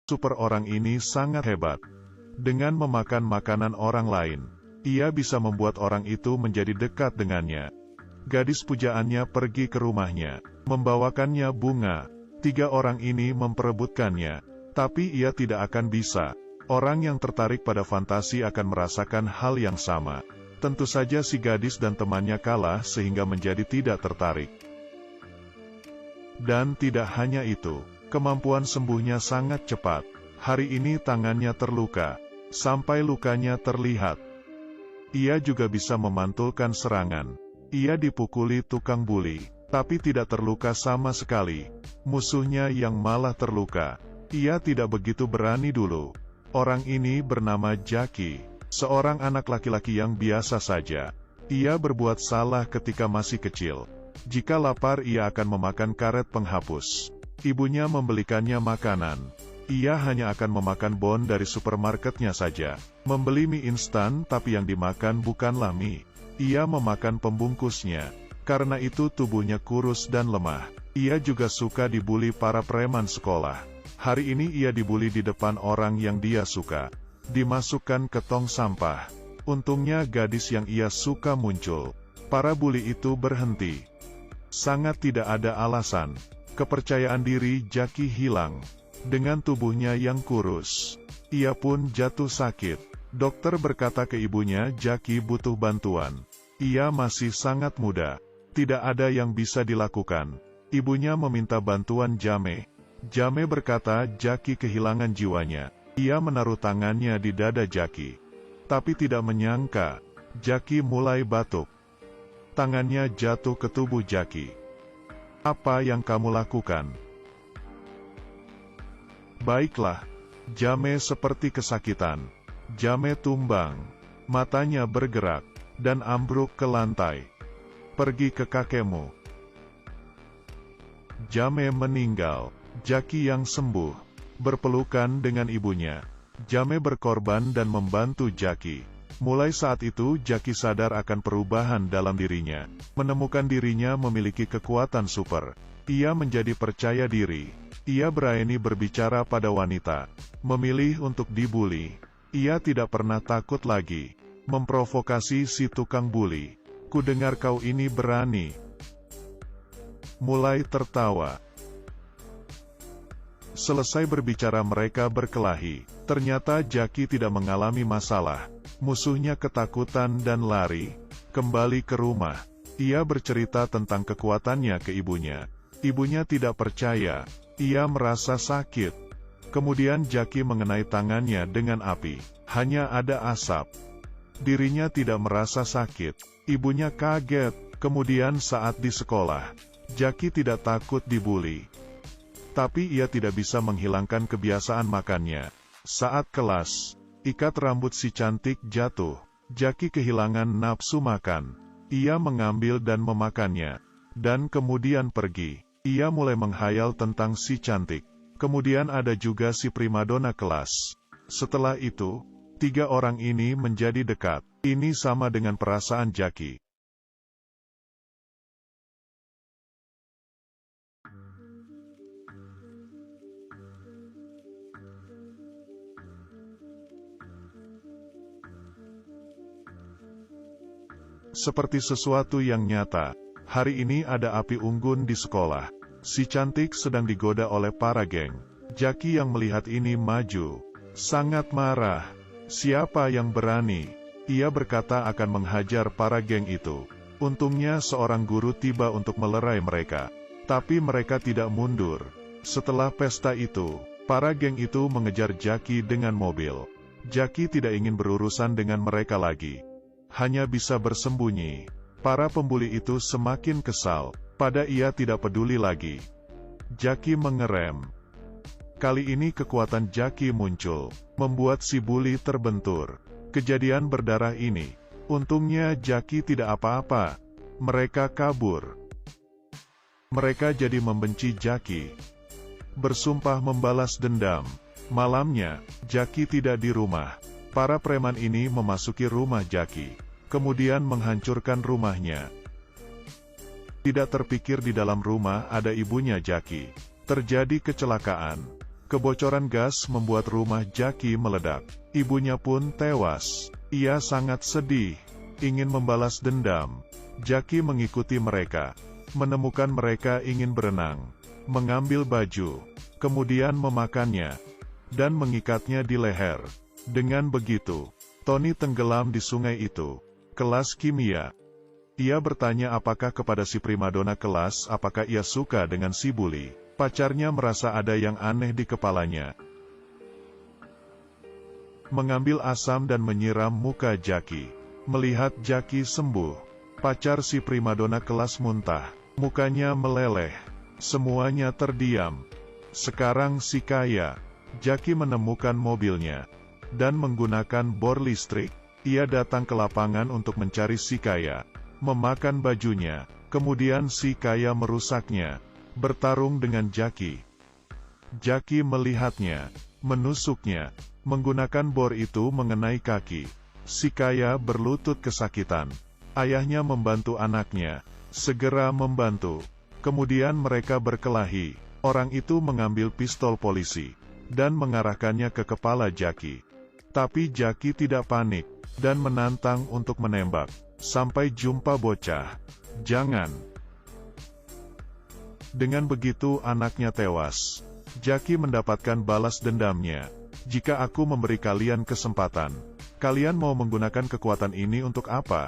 Super orang ini sangat hebat. Dengan memakan makanan orang lain, ia bisa membuat orang itu menjadi dekat dengannya. Gadis pujaannya pergi ke rumahnya, membawakannya bunga. 3 orang ini memperebutkannya, tapi ia tidak akan bisa. Orang yang tertarik pada fantasi akan merasakan hal yang sama. Tentu saja si gadis dan temannya kalah sehingga menjadi tidak tertarik. Dan tidak hanya itu, kemampuan sembuhnya sangat cepat. Hari ini tangannya terluka, sampai lukanya terlihat. Ia juga bisa memantulkan serangan. Ia dipukuli tukang buli, tapi tidak terluka sama sekali. Musuhnya yang malah terluka. Ia tidak begitu berani dulu. Orang ini bernama Jackie, seorang anak laki-laki yang biasa saja. Ia berbuat salah ketika masih kecil. Jika lapar ia akan memakan karet penghapus. Ibunya membelikannya makanan. Ia hanya akan memakan bon dari supermarketnya saja. Membeli mie instan tapi yang dimakan bukanlah mie. Ia memakan pembungkusnya. Karena itu tubuhnya kurus dan lemah. Ia juga suka dibuli para preman sekolah. Hari ini ia dibuli di depan orang yang dia suka. Dimasukkan ke tong sampah. Untungnya gadis yang ia suka muncul. Para buli itu berhenti. Sangat tidak ada alasan. Kepercayaan diri Jackie hilang. Dengan tubuhnya yang kurus, ia pun jatuh sakit. Dokter berkata ke ibunya Jackie butuh bantuan. Ia masih sangat muda. Tidak ada yang bisa dilakukan. Ibunya meminta bantuan Jame. Jame berkata Jackie kehilangan jiwanya. Ia menaruh tangannya di dada Jackie. Tapi tidak menyangka, Jackie mulai batuk. Tangannya jatuh ke tubuh Jackie. Apa yang kamu lakukan? Baiklah. Jame seperti kesakitan. Jame tumbang. Matanya bergerak. Dan ambruk ke lantai. Pergi ke kakekmu. Jame meninggal. Jackie yang sembuh. Berpelukan dengan ibunya. Jame berkorban dan membantu Jackie. Mulai saat itu Jackie sadar akan perubahan dalam dirinya. Menemukan dirinya memiliki kekuatan super. Ia menjadi percaya diri. Ia berani berbicara pada wanita. Memilih untuk dibuli. Ia tidak pernah takut lagi. Memprovokasi si tukang buli. Ku dengar kau ini berani. Mulai tertawa. Selesai berbicara mereka berkelahi. Ternyata Jackie tidak mengalami masalah. Musuhnya ketakutan dan lari. Kembali ke rumah. Ia bercerita tentang kekuatannya ke ibunya. Ibunya tidak percaya. Ia merasa sakit. Kemudian Jackie mengenai tangannya dengan api. Hanya ada asap. Dirinya tidak merasa sakit. Ibunya kaget. Kemudian saat di sekolah, Jackie tidak takut dibuli. Tapi ia tidak bisa menghilangkan kebiasaan makannya. Saat kelas, ikat rambut si cantik jatuh. Jackie kehilangan nafsu makan. Ia mengambil dan memakannya. Dan kemudian pergi. Ia mulai menghayal tentang si cantik. Kemudian ada juga si primadona kelas. Setelah itu, 3 orang ini menjadi dekat. Ini sama dengan perasaan Jackie. Seperti sesuatu yang nyata. Hari ini ada api unggun di sekolah. Si cantik sedang digoda oleh para geng. Jackie yang melihat ini maju. Sangat marah. Siapa yang berani? Ia berkata akan menghajar para geng itu. Untungnya seorang guru tiba untuk melerai mereka. Tapi mereka tidak mundur. Setelah pesta itu, para geng itu mengejar Jackie dengan mobil. Jackie tidak ingin berurusan dengan mereka lagi. Hanya bisa bersembunyi. Para pembuli itu semakin kesal. Pada ia tidak peduli lagi. Jackie mengerem. Kali ini kekuatan Jackie muncul. Membuat si buli terbentur. Kejadian berdarah ini. Untungnya Jackie tidak apa-apa. Mereka kabur. Mereka jadi membenci Jackie. Bersumpah membalas dendam. Malamnya, Jackie tidak di rumah. Para preman ini memasuki rumah Jackie. Kemudian menghancurkan rumahnya. Tidak terpikir di dalam rumah ada ibunya Jackie. Terjadi kecelakaan. Kebocoran gas membuat rumah Jaki meledak. Ibunya pun tewas. Ia sangat sedih, ingin membalas dendam. Jaki mengikuti mereka, menemukan mereka ingin berenang, mengambil baju, kemudian memakannya, dan mengikatnya di leher. Dengan begitu, Tony tenggelam di sungai itu. Kelas kimia. Ia bertanya apakah kepada si primadona kelas apakah ia suka dengan si bully. Pacarnya merasa ada yang aneh di kepalanya. Mengambil asam dan menyiram muka Jaki. Melihat Jaki sembuh, pacar si primadona kelas muntah. Mukanya meleleh. Semuanya terdiam. Sekarang si kaya, Jaki menemukan mobilnya. Dan menggunakan bor listrik, ia datang ke lapangan untuk mencari si kaya. Memakan bajunya, kemudian si kaya merusaknya. Bertarung dengan Jaki. Jaki melihatnya, menusuknya, menggunakan bor itu mengenai kaki. Si kaya berlutut kesakitan. Ayahnya membantu anaknya, segera membantu. Kemudian mereka berkelahi. Orang itu mengambil pistol polisi, dan mengarahkannya ke kepala Jaki. Tapi Jaki tidak panik, dan menantang untuk menembak. Sampai jumpa bocah. Jangan. Dengan begitu anaknya tewas. Jaki mendapatkan balas dendamnya. Jika aku memberi kalian kesempatan, kalian mau menggunakan kekuatan ini untuk apa?